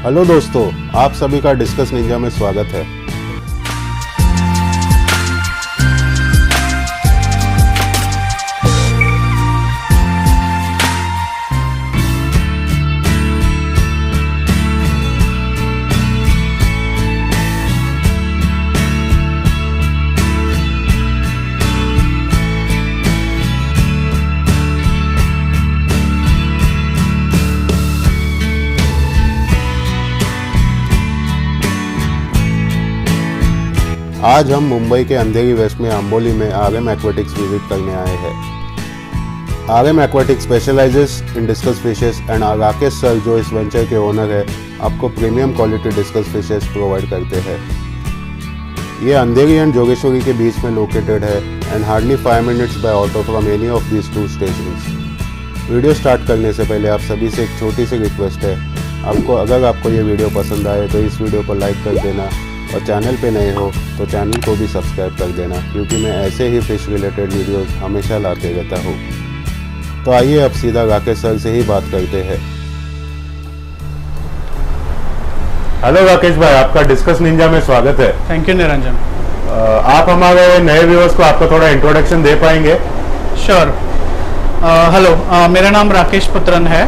Hello दोस्तों, आप सभी का डिस्कस निंजा में स्वागत है। आज हम मुंबई के अंधेरी वेस्ट में अंबोली में RM एक्वेटिक्स विजिट करने आए हैं। RM aquatics specialises in discuss fishes and Rakesh sir, जो इस वेंचर के ओनर है, आपको premium quality discuss fishes provide करते हैं। ये अंधेरी एंड जोगेश्वरी के बीच में लोकेटेड है and hardly 5 minutes by auto from any of these 2 stations. Video start करने से पहले आप सभी से एक छोटी सी रिक्वेस्ट है, अगर आपको ये वीडियो पसंद आए तो इस वीडियो को लाइक कर देना और चैनल पे नए हो तो चैनल को भी सब्सक्राइब कर देना, क्योंकि मैं ऐसे ही फिश रिलेटेड वीडियोस हमेशा लाते रहता हूँ। तो आइए अब सीधा राकेश सर से ही बात करते हैं। हेलो राकेश भाई, आपका डिस्कस निंजा में स्वागत है। Thank you Niranjan. आप हमारे नए व्यूअर्स को आपका थोड़ा इंट्रोडक्शन दे पाएंगे? श्योर। हेलो, मेरा नाम राकेश पुत्रन है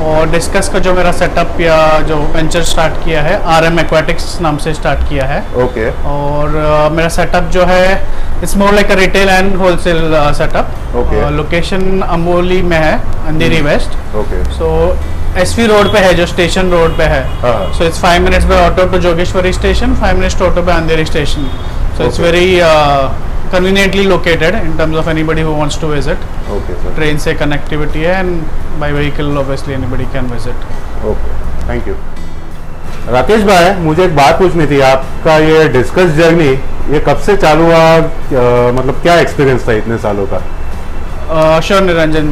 और डिस्कस का जो मेरा सेटअप या जो वेंचर स्टार्ट किया है RM एक्वेटिक्स नाम से स्टार्ट किया है। ओके। और मेरा सेटअप जो है it's more like a retail and wholesale setup. Okay. Location Amboli में है, Andheri west. Okay. So SV road पे है, जो स्टेशन रोड पे है। So it's 5 minutes by auto to Jogeshwari station, 5 minutes to auto by Andheri station. So it's very conveniently located in terms of anybody who wants to visit. Okay sir. Train से connectivity है and by vehicle obviously anybody can visit. Okay, thank you. Rakesh भाई, मुझे एक बात पूछनी थी। आपका ये डिस्कस जर्नी ये कब से चालू हुआ? मतलब क्या एक्सपीरियंस था इतने सालों का? Sure Niranjan,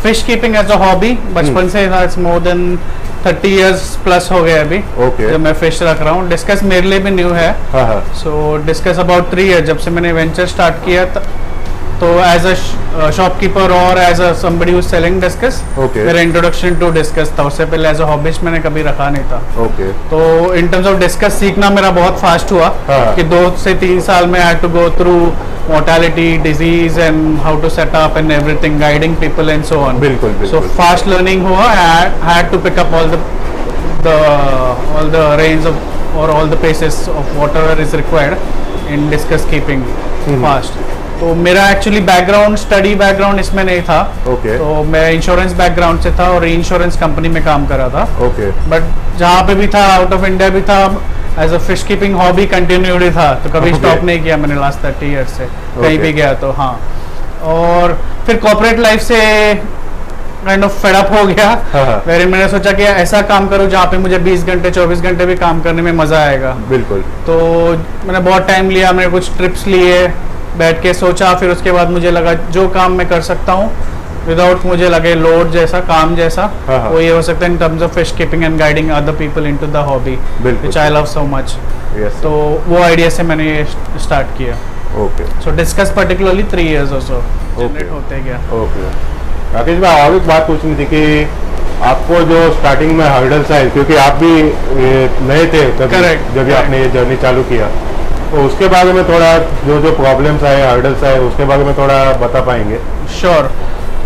fish keeping as a hobby बचपन से था। It's more than 30 years plus हो गए अभी। Okay. जब मैं फिश रख रहा हूँ। डिस्कस मेरे लिए भी न्यू है। सो डिस्कस अबाउट 3 इयर्स जब से मैंने वेंचर स्टार्ट किया तो एज अ शॉपकीपर और as a somebody who selling discus, मेरा इंट्रोडक्शन टू डिस्कस था। उससे पहले एज अ हॉबिस्ट मैंने कभी रखा नहीं था। Okay. तो इन टर्म्स ऑफ डिस्कस सीखना मेरा बहुत फास्ट हुआ कि 2 से 3 साल में I had to go through mortality, disease and how to set up and everything, guiding people and so on. बिल्कुल, बिल्कुल। So fast learning हुआ। I had to pick up all the range of or all the paces of whatever is required in discus keeping fast. तो मेरा actually background, study background इसमें नहीं था। Okay. तो मैं इंश्योरेंस बैकग्राउंड से था और इंश्योरेंस कंपनी में काम कर रहा था। Okay. बट जहाँ पे भी था, आउट ऑफ इंडिया भी था, as a fish keeping hobby continued था। तो कभी स्टॉप नहीं किया मैंने लास्ट 30 ईयर्स से। कहीं भी गया तो हाँ। और फिर कॉर्पोरेट लाइफ से काइंड ऑफ फेड अप हो गया। फिर मैंने सोचा कि ऐसा काम करूं जहाँ पे मुझे 20 घंटे 24 घंटे भी काम करने में मजा आएगा। बिल्कुल। तो मैंने बहुत टाइम लिया, मैंने कुछ ट्रिप्स लिए, बैठ के सोचा। फिर उसके बाद मुझे लगा जो काम मैं कर सकता हूँ विदाउट मुझे लगे लोड जैसा, काम जैसा, वो ये हो सकता है in terms of fish keeping and guiding other people into the hobby which I love so much. तो वो आइडिया से मैंने ये स्टार्ट किया। ओके। सो डिस्कस पर्टिकुलरली 3 इयर्स और सो जनरेट होते गया। ओके। राकेश भाई, और एक बात पूछनी थी कि आपको जो स्टार्टिंग में हर्डल्स आए, क्योंकि आप भी नए थे जब आपने ये जर्नी चालू किया, तो उसके बारे में थोड़ा जो प्रॉब्लम्स आए, हर्डल्स आए, उसके बारे में थोड़ा बता पाएंगे? श्योर।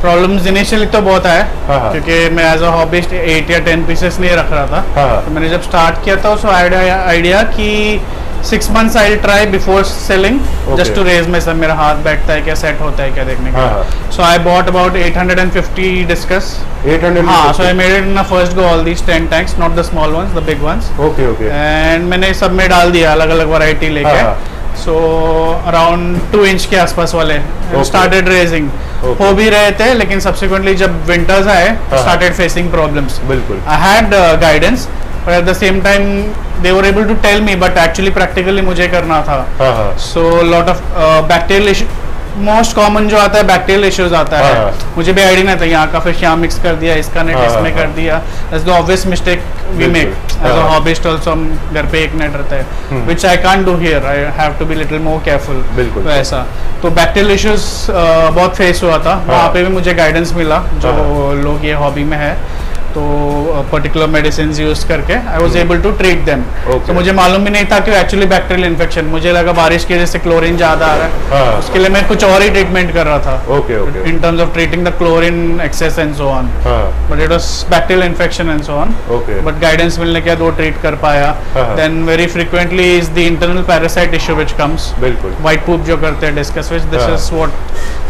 प्रॉब्लम्स इनिशियली तो बहुत आए, क्योंकि मैं एज अ हॉबिस्ट 8 या 10 पीसेस नहीं रख रहा था। तो मैंने जब स्टार्ट किया था, सो आइडिया कि 6 months I try before selling, just to raise में सब मेरा हाथ बैठता है क्या, सेट होता है क्या देखने का। So I bought about 850 discus. 800? हाँ। So I made it in a first go all these 10 tanks, not the small ones, the big ones. Okay. Okay. And मैंने सब में डाल दिया अलग अलग वैरायटी लेके। सो अराउंड 2 इंच के आसपास वाले स्टार्टेड रेजिंग हो भी रहे थे, लेकिन सब्सिक्वेंटली जब विंटर्स आए स्टार्टेड फेसिंग प्रॉब्लम्स। बिल्कुल। I had guidance but at the same time they were able to tell me, but actually practically मुझे करना था। So lot of bacterial issue, most common जो आता है बैक्टीरियल इश्यूज आता है। मुझे भी आइडिया नहीं था, यहाँ का फिश यहाँ मिक्स कर दिया, इसका नेट इसमें कर दिया। That's the obvious mistake we make as a hobbyist also. हम घर पे एक नेट रहता है which I can't do here, I have to be little more careful. बिल्कुल। तो ऐसा तो बैक्टीरियल इश्यूज बहुत फेस हुआ था। वहाँ पे भी मुझे गाइडेंस मिला जो लोग ये हॉबी में है। तो पर्टिकुलर मेडिसिन यूज करके I was able to treat them. Okay. तो मुझे मालूम भी नहीं था कि एक्चुअली बैक्टीरियल इन्फेक्शन, मुझे लगा बारिश की वजह से क्लोरीन ज्यादा आ रहा है, हाँ. उसके लिए मैं कुछ और ही ट्रीटमेंट कर रहा था okay okay in terms of treating the chlorine excess and so on, हाँ but it was bacterial infection and so on, okay but guidance मिलने के बाद वो ट्रीट कर पाया। हाँ. then very frequently is the internal parasite issue which comes, बिल्कुल white poop जो करते हैं discuss which this हाँ. is what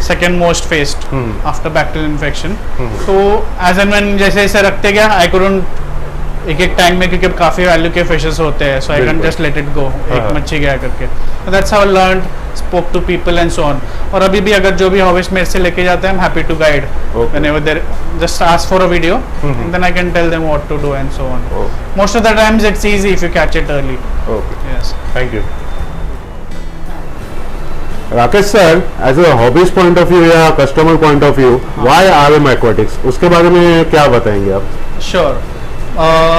second most faced after bacterial infection। तो as and when जैसे जैसे रखते गया I couldn't एक एक टाइम में, क्योंकि काफी वैल्यू के फिशेस होते हैं, सो आई कैन बिल्कुल। जस्ट लेट इट गो, हाँ। एक मच्छी गया करके। That's how I learned, spoke to people and so on. और अभी भी अगर जो भी हॉबिस्ट मेरे से लेके जाते हैं, I am happy to guide Okay. Whenever there, just ask for a video and then I can tell them what to do and so on. Most of the times it's easy if you catch it early. Okay yes, thank you. Rakesh sir, as a hobbies point of view या customer point of view, why RM Aquatics, उसके बारे में क्या बताएंगे आप? Sure.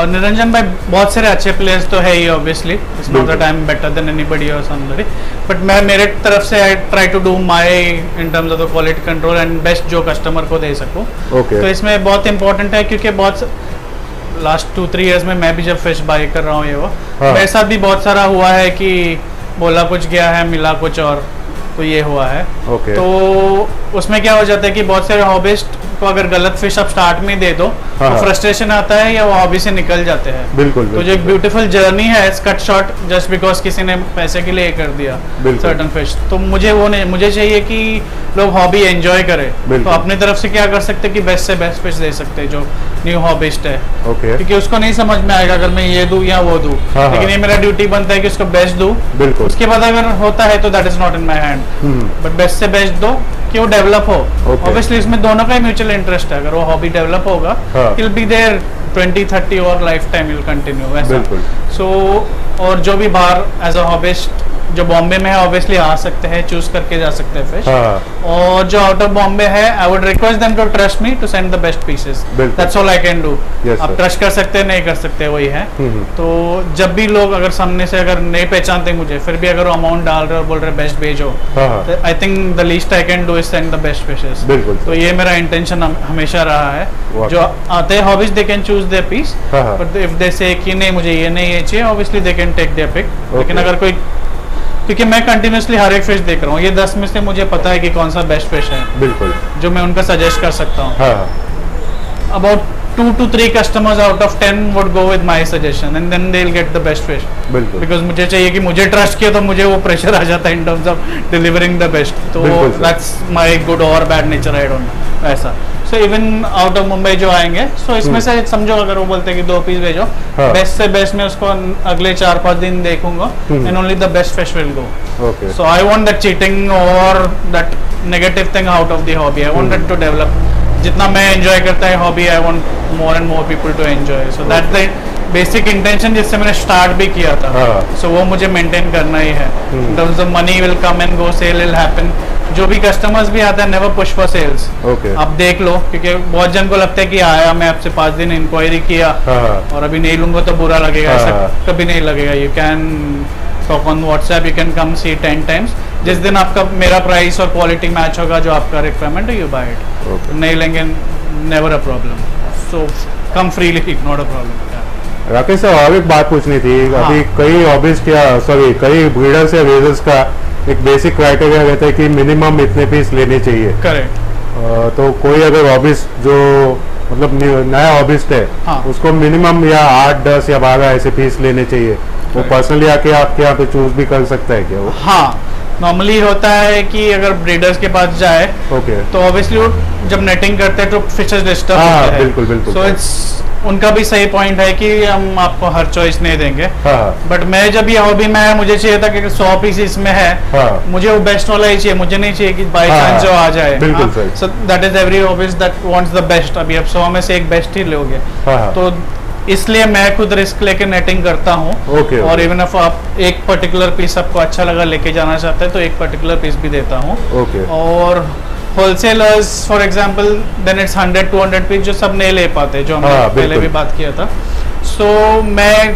Niranjan भाई, बहुत सारे अच्छे प्लेयर्स तो है ही, obviously it's not that I am better than anybody or somebody, but मैं मेरे तरफ से I try to do my in terms of the quality control and best जो कस्टमर को दे सकूं। ओके तो इसमें बहुत इंपॉर्टेंट है, क्योंकि बहुत लास्ट 2-3 इयर्स में मैं भी जब फिश बाई कर रहा हूँ ये वो, हाँ. मेरे साथ भी बहुत सारा हुआ है कि बोला कुछ गया है, मिला कुछ और, तो ये हुआ है। ओके तो उसमें क्या हो जाता है कि बहुत सारे हॉबिस्ट को अगर गलत फिश आप स्टार्ट में दे दो हाँ, तो हाँ. फ्रस्ट्रेशन आता है या वो हॉबी से निकल जाते हैं। बिल्कुल तो जो एक ब्यूटीफुल जर्नी है, कट शॉर्ट जस्ट बिकॉज किसी ने पैसे के लिए कर दिया बिल्कुल। सर्टन फिश, तो मुझे वो नहीं, मुझे चाहिए कि लोग हॉबी एंजॉय करें। बिल्कुल। तो अपनी तरफ से क्या कर सकते हैं कि बेस्ट से बेस्ट फिश दे सकते हैं जो न्यू हॉबिस्ट है, ओके क्योंकि उसको नहीं समझ में आएगा अगर मैं ये दूं या वो दूं, हाँ, लेकिन हाँ. ये मेरा ड्यूटी बनता है कि उसको बेस्ट दूं। बिल्कुल उसके बाद अगर होता है तो that is not in my hand, but best से बेस्ट दो कि वो डेवलप हो। Okay. ऑब्वियसली इसमें दोनों का ही म्यूचुअल इंटरेस्ट है, अगर वो हॉबी डेवलप होगा हाँ. विल बी देयर 20-30 और लाइफ टाइम विल कंटिन्यू वैसा। बिल्कुल। सो और जो भी बाहर एज अ हॉबिस्ट जो बॉम्बे में है, ऑब्वियसली आ सकते हैं, चूज करके जा सकते हैं फिश। हाँ और जो आउट ऑफ बॉम्बे है, I would request them to trust me to send the best pieces. बिल्कुल। That's all I can do. Yes, आप sir. ट्रस्ट कर सकते हैं, नहीं कर सकते, वही है। तो जब भी लोग अगर सामने से अगर नहीं पहचानते मुझे, फिर भी अगर अमाउंट डाल रहे और बोल रहे बेस्ट भेजो, हाँ हाँ I think the least I can do is send the best fishes. बिल्कुल तो ये मेरा इंटेंशन हमेशा रहा है। वाह। जो आते हैं hobbies they can choose their piece, हाँ, हाँ. बट इफ दे से कि नहीं मुझे ये नहीं, ये चाहिए, obviously they can take their pick. लेकिन Okay. अगर कोई, क्योंकि मैं कंटिन्यूसली हर एक फिश देख रहा हूँ, ये 10 में से मुझे पता है कि कौन सा बेस्ट फिश है बिल्कुल जो मैं उनका सजेस्ट कर सकता हूँ। हाँ About 2 to 3 customers out of 10 would go with my suggestion and then they'll get the best fish, बिल्कुल because मुझे चाहिए कि मुझे ट्रस्ट किया तो मुझे वो प्रेशर आ जाता है in terms of delivering the best। तो बिल्कुल sir. that's my good or bad nature, I don't know ऐसा। So even out of Mumbai जो आएंगे, so इसमें से समझो अगर वो बोलते हैं कि 2 पीस भेजो, हाँ. बेस्ट से बेस्ट में उसको अगले 4-5 दिन देखूंगा and only the best fish will go। Okay So I want that cheating or that negative thing out of the hobby. I want it to develop। जितना मैं एंजॉय करता है hobby, I want more and more people to enjoy. So that's the basic intention जिससे मैंने start भी किया था। हाँ. सो वो मुझे मेंटेन करना ही है। In terms of money will come and go, sale will happen. जो भी कस्टमर्स भी आते हैं, never push for sales. Okay आप देख लो, क्योंकि बहुत जन को लगता है कि आया, मैं आपसे 5 दिन इंक्वायरी किया हाँ और अभी नहीं लूंगा तो बुरा लगेगा। हाँ. ऐसा कभी नहीं लगेगा। You can talk on WhatsApp, you can come see 10 times. जिस दिन आपका मेरा प्राइस और क्वालिटी मैच होगा जो आपका रिक्वायरमेंट है, यू बाय इट। ओके नहीं लेंगे, never a problem. So come freely, not a problem. Rakesh sir, और एक बात पूछनी थी। हाँ. अभी कई हॉबीज क्या, सॉरी, कई ब्रीडर्स या रेजर्स का एक बेसिक क्राइटेरिया रहता है कि मिनिमम इतने पीस लेने चाहिए। करेक्ट। तो कोई अगर हॉबीज जो मतलब नया हॉबिस्ट है, हाँ. उसको मिनिमम या 8, 10 या 12 ऐसे पीस लेने चाहिए, वो Correct. पर्सनली आके आपके यहाँ पे चूज भी कर सकता है क्या वो? हाँ, नॉर्मली होता है कि अगर ब्रीडर्स के पास जाए ओके तो ऑब्वियसली वो जब नेटिंग करते हैं तो फिशेस डिस्टर्ब हाँ, होते हैं। बिल्कुल, बिल्कुल। सो इट्स उनका भी सही पॉइंट है कि हम आपको हर चॉइस नहीं देंगे। हाँ बट मैं जब ये हॉबी में आया, मुझे चाहिए था कि 100 पीस इसमें है, हाँ मुझे वो बेस्ट वाला ही चाहिए। मुझे नहीं चाहिए कि बाय हाँ, चांस जो आ जाए। बिल्कुल सही। So that is every hobbies that wants the best. अभी आप 100 में से एक बेस्ट ही लोगे, हाँ तो इसलिए मैं खुद रिस्क लेके नेटिंग करता हूँ। ओके और इवन इफ आप एक पर्टिकुलर पीस आपको अच्छा लगा लेके जाना चाहते हैं तो एक पर्टिकुलर पीस भी देता हूँ। ओके और wholesalers for example then it's 100-200 piece जो सब नहीं ले पाते, जो हमने हाँ, पहले बिल्कुल। भी बात किया था। सो मैं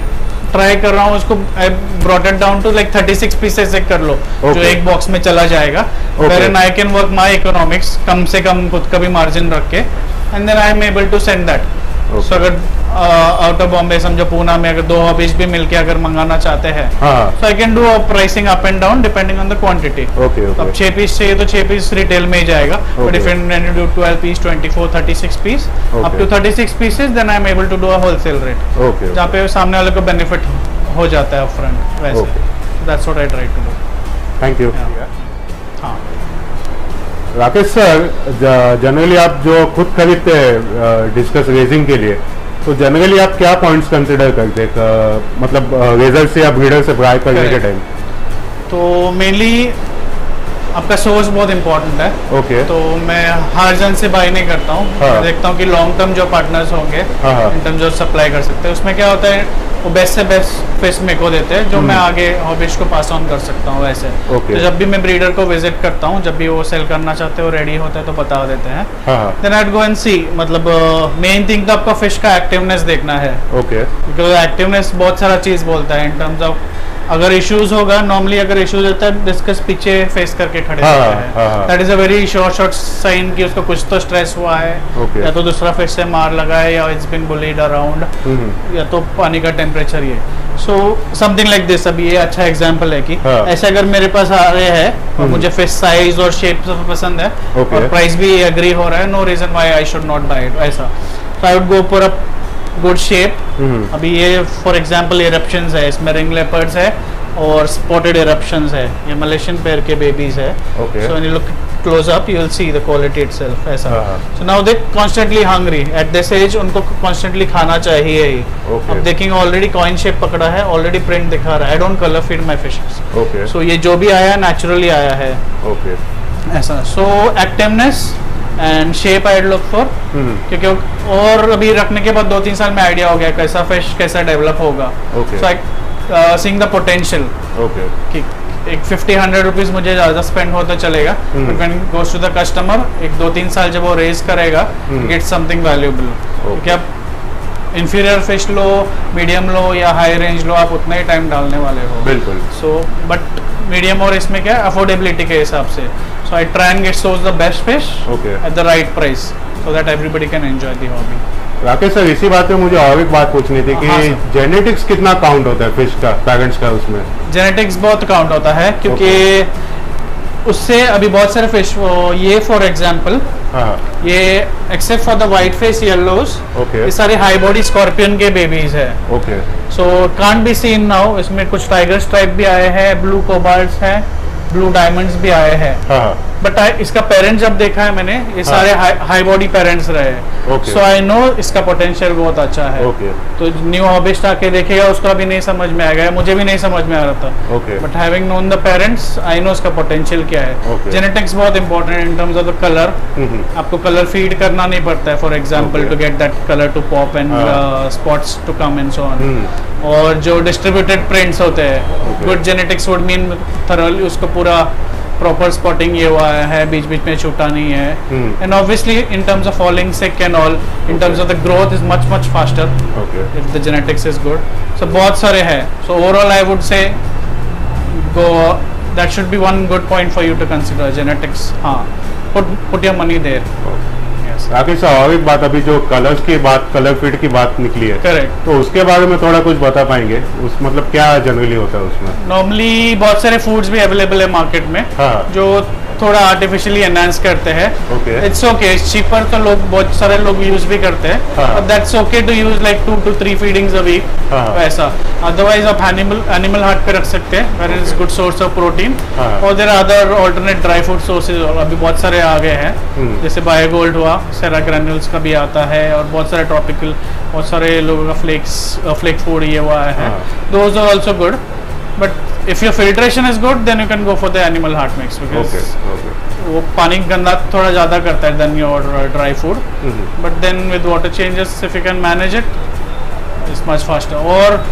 ट्राई कर रहा हूँ उसको, I brought it down to like 36 pieces एक कर लो, जो Okay. एक बॉक्स में चला जाएगा। Okay. Where I can work my economics, कम से कम खुद का भी मार्जिन रख के, and then I am able to send that. So अगर आउट ऑफ बॉम्बे समझो पूना में अगर 2 हॉबीज भी मिलके अगर मंगाना चाहते हैं, so I can do a pricing up and down depending on the quantity. अब 6 पीस चाहिए तो 6 पीस रिटेल में ही जाएगा, but if you do 12 piece, 24, 36 piece up to 36 pieces, then I am able to do a wholesale rate, जहाँ पे सामने वाले को बेनिफिट हो जाता है अपफ्रंट वैसे। That's what I try to do. Thank you. हाँ राकेश सर, जनरली आप जो खुद खरीदते हैं डिस्कस रेजिंग के लिए, तो जनरली आप क्या पॉइंट्स कंसिडर करते हैं, मतलब रेजर से या ब्रीडर से बाय करने के टाइम? तो मेनली आपका सोर्स बहुत इंपॉर्टेंट है। ओके। तो मैं हर जन से बाय नहीं करता हूँ। मैं देखता हूँ कि लॉन्ग टर्म जो पार्टनर्स होंगे इन टर्म्स जो सप्लाई कर सकते हैं, उसमें क्या होता है वो बेस्ट से बेस्ट फिश मेरे को देते हैं जो मैं आगे हॉबीज को पास ऑन कर सकता हूँ वैसे। तो जब भी मैं ब्रीडर को विजिट करता हूँ, जब भी वो सेल करना चाहते हैं, वो रेडी होते हैं तो बता देते हैं। देन आई गो एंड सी, मतलब मेन थिंग तो आपका फिश का एक्टिवनेस देखना है। ओके। बिकॉज एक्टिवनेस बहुत सारा चीज बोलता है इन टर्म्स ऑफ, अगर इश्यूज होगा, नॉर्मली अगर इश्यूज होता है डिस्कस पीछे फेस करके खड़े रहते हैं, that is a very short sign कि उसको कुछ तो स्ट्रेस हुआ है, या तो दूसरा फिश से मार लगा है, या इट्स बीन बुलीड अराउंड, या तो पानी का टेम्परेचर ये। So something like this. अभी ये अच्छा एग्जांपल है कि ऐसे अगर मेरे पास आ रहे हैं और मुझे फिश साइज और शेप सब पसंद है और प्राइस भी एग्री हो रहा है, no reason why I should not buy it ऐसा। So I would go for a good shape. अभी ये फॉर एग्जांपल इरप्शंस है, इसमें रिंग लेपर्ड्स है और स्पॉटेड इरप्शंस है, ये मलेशियन पेयर के बेबीज है। So when you look close up you will see the quality itself ऐसा। So now they constantly hungry at this age, उनको कॉन्स्टेंटली खाना चाहिए ही। अब देखेंगे ऑलरेडी कॉइन शेप पकड़ा है, ऑलरेडी प्रिंट दिखा रहा है, I don't colour feed my fishes. So ये जो भी आया है नेचुरली आया है ऐसा। So activeness and shape I look for, क्योंकि और अभी रखने के बाद 2-3 साल में आइडिया हो गया कैसा फिश कैसा डेवलप होगा। सो आई सीइंग द पोटेंशियल कि एक 50-100 रुपीज मुझे ज्यादा स्पेंड हो तो चलेगा, but when goes to the customer, एक 2-3 साल जब वो रेज करेगा, गेट समथिंग वैल्यूएबल। क्योंकि आप इंफीरियर फिश लो, मीडियम लो या हाई रेंज लो, आप उतना ही टाइम डालने वाले हो। बिल्कुल। सो बट मीडियम और इसमें क्या अफोर्डेबिलिटी के हिसाब से, so I try and get source the best fish at the right price so that everybody can enjoy the hobby. Rakesh sir, इसी बात पे मुझे और एक बात पूछनी थी कि जेनेटिक्स कितना काउंट होता है फिश का, पेरेंट्स का? उसमें जेनेटिक्स बहुत काउंट होता है, क्योंकि उससे अभी बहुत सारे फिश, ये फॉर एग्जांपल ये except for the white face yellows, ये सारे हाई बॉडी स्कॉर्पियन के बेबीज है। So can't be seen now, इसमें कुछ टाइगर स्ट्राइप भी आए हैं, ब्लू कोबाल्ट्स हैं, ब्लू डायमंड्स भी आए हैं, बट इसका पेरेंट जब देखा है मैंने, ये सारे हाई बॉडी पेरेंट्स रहे। सो आई नो इसका पोटेंशियल बहुत अच्छा है। तो न्यू हॉबिस्ट आके देखेगा उसको अभी नहीं समझ में आएगा, मुझे भी नहीं समझ में आ रहा था, but having known the parents I know इसका पोटेंशियल क्या है। जेनेटिक्स बहुत important in terms of the colour, आपको कलर फीड करना नहीं पड़ता है for example to get that colour to pop and spots to come and so on. और जो डिस्ट्रीब्यूटेड प्रिंट्स होते हैं, good genetics would mean thoroughly उसको पूरा प्रॉपर स्पॉटिंग ये हुआ है, बीच बीच में छूटा नहीं है, and obviously in terms of falling sick and all, in terms of the growth is much faster if the genetics is good. So बहुत सारे हैं। So overall I would say go, that should be one good point for you to consider genetics. हाँ, put your money there. Rakesh sir, और एक बात, अभी जो colours की बात, कलर फीड की बात निकली है, करेक्ट, तो उसके बारे में थोड़ा कुछ बता पाएंगे? उस मतलब क्या जनरली होता है उसमें? नॉर्मली बहुत सारे फूड्स भी अवेलेबल है मार्केट में जो थोड़ा आर्टिफिशियली एनहांस करते हैं। इट्स ओके, इट्स चीपर, तो लोग बहुत सारे लोग यूज भी करते हैं, but that's okay to use like 2 to 3 feedings a week ऐसा। अदरवाइज आप एनिमल हार्ट पे रख सकते हैं, where is good source of protein, और there are other alternate dry food sources, और अभी बहुत सारे आ गए हैं, जैसे बायोगोल्ड हुआ, सेरा ग्रैन्यूल्स का भी आता है, और बहुत सारे ट्रॉपिकल, बहुत सारे लोगों का फ्लेक फूड ये हुआ है, those are also good. But if your filtration is good then you can go for the animal heart mix, because वो पानी गंदा थोड़ा ज़्यादा करता है then your dry food, but then with water changes if you can manage it it's much faster. और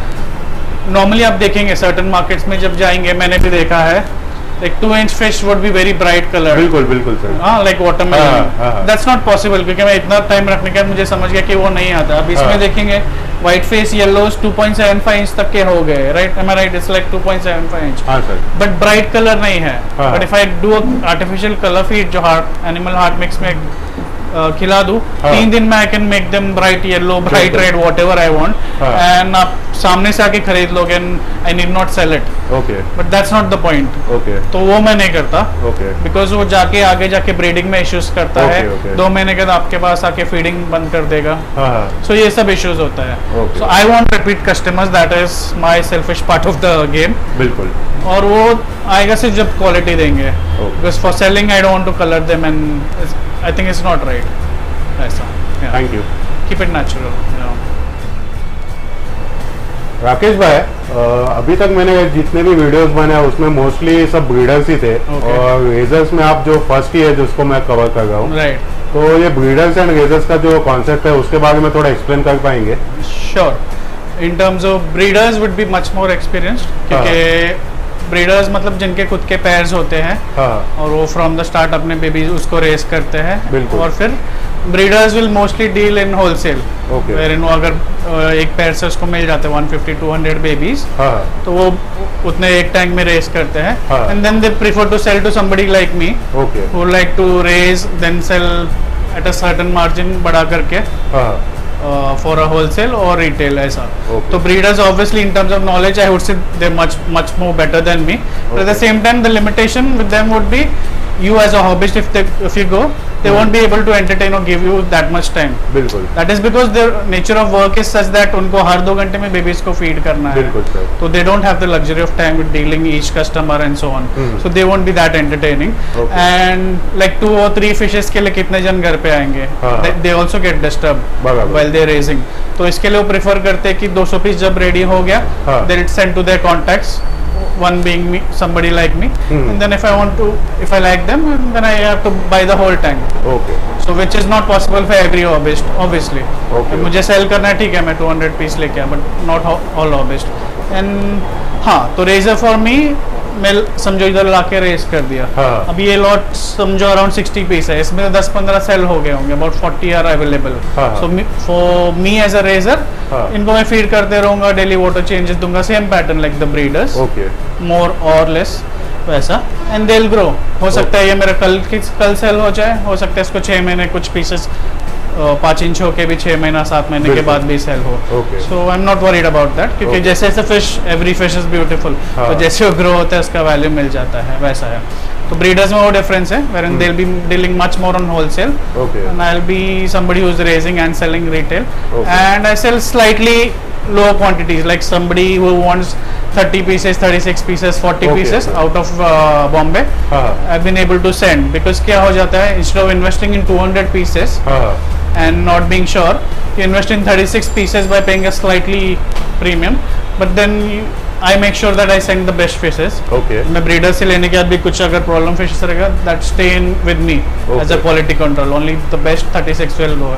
normally आप देखेंगे सर्टन मार्केट्स में जब जाएंगे, मैंने भी देखा है, like 2-inch fish would be very bright color, बिल्कुल sir, like watermelon, that's not possible, क्योंकि मैं इतना टाइम रखने के बाद मुझे समझ गया कि वो नहीं आता। अब इसमें देखेंगे व्हाइट फेस येलोस 2.75 इंच तक के हो गए, right? Am I right? It's like 2.75 inch, but bright colour नहीं है। But if I do artificial colour feed जो एनिमल हार्ट मिक्स में खिला दूं, 3 दिन में I can make them bright yellow, bright red, whatever I want, and आप सामने से आके खरीद लोगे and I need not sell it, but that's not the point. तो वो मैं नहीं करता, बिकॉज वो जाके आगे जाके ब्रीडिंग में इश्यूज करता है, 2 महीने के बाद आपके पास आके फीडिंग बंद कर देगा, सो ये सब इश्यूज होता है। So I want repeat customers, that is my selfish part of the game. बिल्कुल। और वो आएगा सिर्फ जब क्वालिटी देंगे, because for selling I don't want to colour them and I think it's not right ऐसा। Thank you. Keep it natural. Rakesh भाई, अभी तक मैंने जितने भी वीडियोस बने उसमें मोस्टली सब ब्रीडर्स ही थे, और रेजर्स में आप जो फर्स्ट ही है जिसको मैं कवर कर रहा हूँ, राइट। तो ये ब्रीडर्स एंड रेजर्स का जो कॉन्सेप्ट है उसके बारे में थोड़ा एक्सप्लेन कर पाएंगे? Sure. In terms of breeders would be much more experienced, क्योंकि ब्रीडर्स मतलब जिनके खुद के पेयर्स होते हैं, और वो फ्रॉम द स्टार्ट अपने बेबीज उसको रेस करते हैं, और फिर breeders will mostly deal in wholesale, wherein वो अगर एक पेयर से उसको मिल जाते हैं 150-200 बेबीज, तो वो उतने एक टैंक में रेस करते हैं, and then they prefer to sell to somebody like me who like to race then sell at a certain margin बढ़ा करके for a wholesale or retail ऐसा। तो breeders obviously in terms of knowledge I would say they're much more better than me, but at the same time the limitation with them would be you as a hobbyist, if you go, they won't be able to entertain or give you that much time। बिल्कुल। That is because their nature of work is such that उनको हर 2 घंटे में babies को feed करना है, तो they don't have the luxury of time with dealing each customer and so on, so they won't be that entertaining, and like 2 or 3 fishes के लिए कितने जन घर पे आएंगे, they also get disturbed while they're raising, तो इसके लिए वो प्रेफर करते हैं कि 200 पीस जब रेडी हो गया then it's sent to their contacts, one being me, somebody like me, and then if I like them, then I have to buy the whole tank, so which is not possible for every hobbyist obviously। मुझे cell करना है, ठीक है, मैं 200 piece लेके आया, but not all hobbyist, and हाँ, तो रेजर फॉर मी मैं समझो इधर लाके रेस कर दिया, अब ये लॉट समझो अराउंड 60 पीस है, इसमें 10-15 सेल हो गए होंगे, about 40 are available, so for me as a raiser इनको मैं फीड करते रहूंगा, डेली वाटर चेंजेस दूंगा, same pattern like the breeders, more और लेस वैसा, एंड दे विल ग्रो। हो सकता है ये मेरा कल सेल हो जाए, हो सकता है इसको 6 महीने कुछ पीसेस 5 इंच हो के भी 6 महीना 7 महीने के बाद भी सेल हो, so I am not worried about that, क्योंकि जैसे जैसे fish, every fish is beautiful, तो जैसे वो ग्रो होता है उसका वैल्यू मिल जाता है, वैसा है। तो ब्रीडर्स में वो डिफरेंस है, wherein they'll be dealing much more on wholesale, and I'll be somebody who's raising and selling retail, and I sell slightly lower quantities, like somebody who wants 30 pieces, 36 pieces, 40 pieces out of Bombay, I've been able to send, because क्या हो जाता है, instead of investing in 200 pieces and not being sure, you invest in 36 pieces by paying a slightly premium, but then I make sure that I send the best fishes. मैं breeder से लेने के बाद भी कुछ अगर problem fishes रहेगा, that stay in with me as a quality control. Only the best 36 will go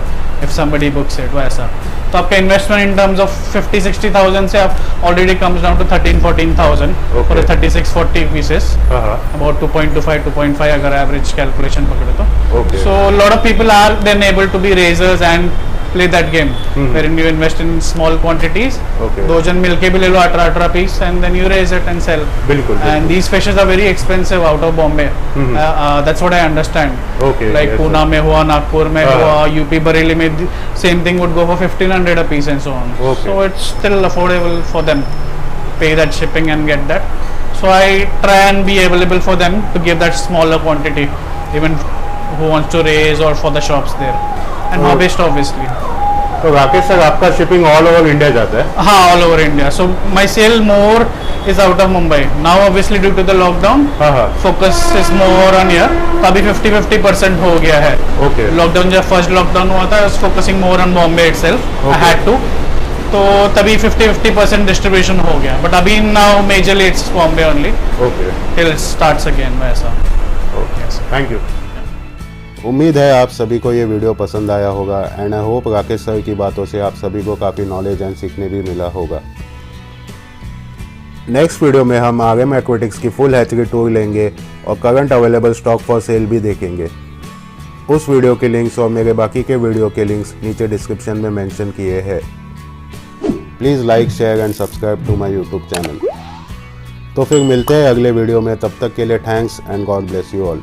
if somebody books it, वैसा। तो आपका investment in terms of 50-60,000 से आप already comes down to 13-14,000 for 36-40 pieces, about 2.25 अगर average calculation पकड़े तो। So a lot of people are then able to be raisers and play that game, wherein you invest in small quantities, 2 जन मिलके भी ले लो 18 piece, and then you raise it and sell। And these fishes are very expensive out of Bombay, that's what I understand, like Pune में हुआ, नागपुर में हुआ, UP Bareilly में same thing would go for 1,500 a piece and so on, so it's still affordable for them, pay that shipping and get that, so I try and be available for them to give that smaller quantity, even who wants to raise or for the shops there, and hobbyist obviously। तो Rakesh sir, आपका shipping all over India जाता है? हाँ, all over India, so my sale more is out of Mumbai now, obviously due to the lockdown, focus is more on here, तो अभी 50-50% हो गया है। लॉकडाउन जब फर्स्ट लॉकडाउन हुआ था, focusing more on Bombay itself, I had to, तो तभी 50-50% डिस्ट्रीब्यूशन हो गया, बट अभी now majorly it's Bombay only, till it starts again वैसा। Thank you. उम्मीद है आप सभी को ये वीडियो पसंद आया होगा, and I hope Rakesh sir की बातों से आप सभी को काफ़ी नॉलेज एंड सीखने भी मिला होगा। नेक्स्ट वीडियो में हम RM एक्वेटिक्स की फुल हैचरी टूर लेंगे और current available stock for sale भी देखेंगे। उस वीडियो के लिंक्स और मेरे बाकी के वीडियो के लिंक्स नीचे डिस्क्रिप्शन में मेंशन किए हैं। Please like, share and subscribe to my YouTube channel. तो फिर मिलते हैं अगले वीडियो में, तब तक के लिए thanks and God bless you all.